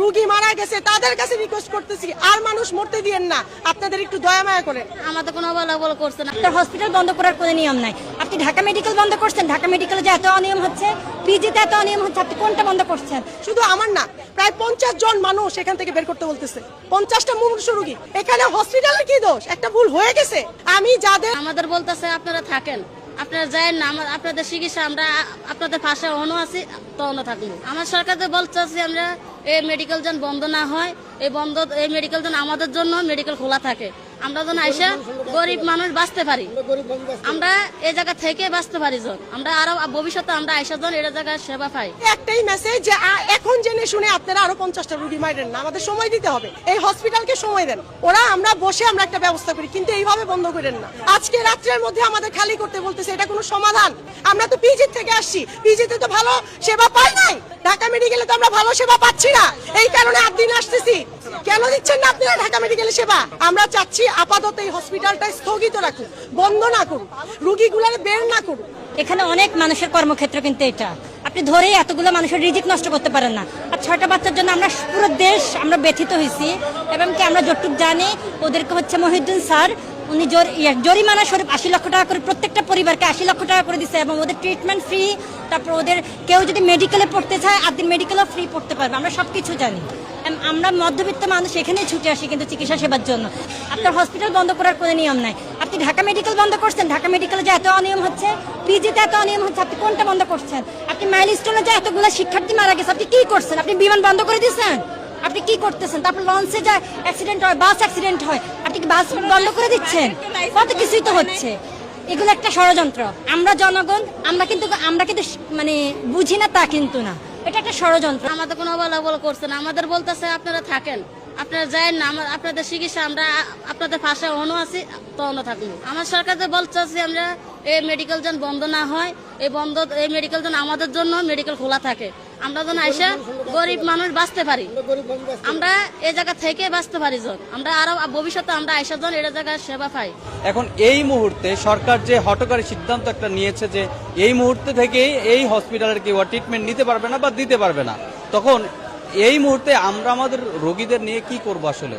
রোগী মারা গেছে তাদের কাছে রিকোয়েস্ট করতেছি, আর মানুষ মরতে দিয়েন না, আপনাদের একটু দয়া মায়া করে। আমাদের কোনো বলা করছে না। আপনার হসপিটাল বন্ধ করার কোনো নিয়ম নাই। আপনি ঢাকা মেডিকেল বন্ধ করছেন, ঢাকা মেডিকেলে যে এত অনিয়ম হচ্ছে, পিজিতে এত অনিয়ম হচ্ছে, আপনি কোনটা বন্ধ করছেন? শুধু আমার না, প্রায় 50 জন মানুষ এখান থেকে বের করতে বলতেছে, 50টা মুমূর্ষু রোগী। এখানে হসপিটালের কি দোষ? একটা ভুল হয়ে গেছে। আমি যাদের আমাদের বলতেছে আপনারা থাকেন, আপনারা যায়েন না, আপনাদের চিকিৎসা আমরা আপনাদের পাশে অন্য আছি, তখন থাকবো। আমার সরকারকে বলতেছি আমরা এই মেডিকেল যেন বন্ধ না হয়, এই মেডিকেল যেন আমাদের জন্য মেডিকেল খোলা থাকে, আমরা যেন আইসা গরিব মানুষ বাঁচতে পারি, আমরা এই জায়গা থেকে বাঁচতে পারি, জন আমরা আরো ভবিষ্যতে আমরা আইসা জন এই জায়গায় সেবা পাই। একটাই মেসেজ যে এখন জেনে শুনে আপনারা আরো 50টা রোগী মারেন না, আমাদের সময় দিতে হবে, এই হসপিটালকে সময় দেন। ওরা আমরা বসে আমরা একটা ব্যবস্থা করি, কিন্তু এইভাবে বন্ধ করেন না। আজকে রাত্রের মধ্যে আমাদের খালি করতে বলতেছে, এটা কোনো সমাধান? আমরা তো পিজি থেকে আসছি, পিজিতে তো ভালো সেবা পাই নাই, ঢাকা মেডিকেলে তো আমরা ভালো সেবা পাচ্ছি না, এই কারণে 8 দিন আসতেছি। কেন দিচ্ছেন না আপনারা ঢাকা মেডিকেলে সেবা? আমরা চাচ্ছি আপাতত এই হসপিটালটা স্থগিত রাখুন, বন্ধ না করুন, রোগীগুলোর বের না করুন। এখানে অনেক মানুষের কর্মক্ষেত্র, কিন্তু এটা আপনি ধরেই এতগুলো মানুষের রিজিক নষ্ট করতে পারেন না। আর 6টা বাচ্চার জন্য আমরা পুরো দেশ আমরা ব্যথিত হয়েছি, এবং কি আমরা যতটুকু জানি ওদেরকে হচ্ছে মহিউদ্দিন স্যার উনি জরিমানা স্বরূপ 80 লক্ষ টাকা করে প্রত্যেকটা পরিবারকে 80 লক্ষ টাকা করে দিচ্ছে, এবং ওদের ট্রিটমেন্ট ফ্রি। তারপর ওদের কেউ যদি মেডিকেলে পড়তে চায় 8 দিন মেডিকেলও ফ্রি পড়তে পারবে, আমরা সবকিছু জানি। আমরা মধ্যবিত্ত মানুষ এখানেই ছুটে আসি কিন্তু চিকিৎসা সেবার জন্য। আপনার হসপিটাল বন্ধ করার কোনো নিয়ম নাই। আপনি ঢাকা মেডিকেল বন্ধ করছেন, ঢাকা মেডিকেলে যে এত অনিয়ম হচ্ছে, পিজিতে এত অনিয়ম হচ্ছে, আপনি কোনটা বন্ধ করছেন? আপনি মাইলস্টোনে যে এতগুলো শিক্ষার্থী মারা গেছে, আপনি কি করছেন? আপনি বিমান বন্ধ করে দিচ্ছেন, আপনি কি করতেছেন? তারপর লঞ্চে যা অ্যাক্সিডেন্ট হয়, বাস অ্যাক্সিডেন্ট হয়, আপনি কি বাস বন্ধ করে দিচ্ছেন? কত কিছুই তো হচ্ছে। এগুলো একটা ষড়যন্ত্র। আমরা জনগণ, আমরা কিন্তু মানে বুঝি না তা কিন্তু না, এটা একটা ষড়যন্ত্র। আমাদের কোনো বলা করছে না। আমাদের বলতেছে আপনারা থাকেন, আপনারা যায়েন না, আপনাদের চিকিৎসা আমরা আপনাদের পাশে অন্য আছি, তখন থাকবো। আমার সরকারকে বলতেছি আমরা এই মেডিকেল যেন বন্ধ না হয়, এই মেডিকেল যেন আমাদের জন্য মেডিকেল খোলা থাকে, আমরা যেন আইসা গরিব মানুষ বাঁচতে পারি, আমরা এই জায়গা থেকে বাঁচতে পারি, জন আমরা আরো ভবিষ্যতে আমরা আইসা জন এই জায়গায় সেবা পাই। এখন এই মুহূর্তে সরকার যে হঠকারী সিদ্ধান্ত একটা নিয়েছে যে এই মুহূর্তে থেকেই এই হসপিটালের কেউ ট্রিটমেন্ট নিতে পারবে না বা দিতে পারবে না, তখন এই মুহূর্তে আমরা আমাদের রোগীদের নিয়ে কি করবো আসলে?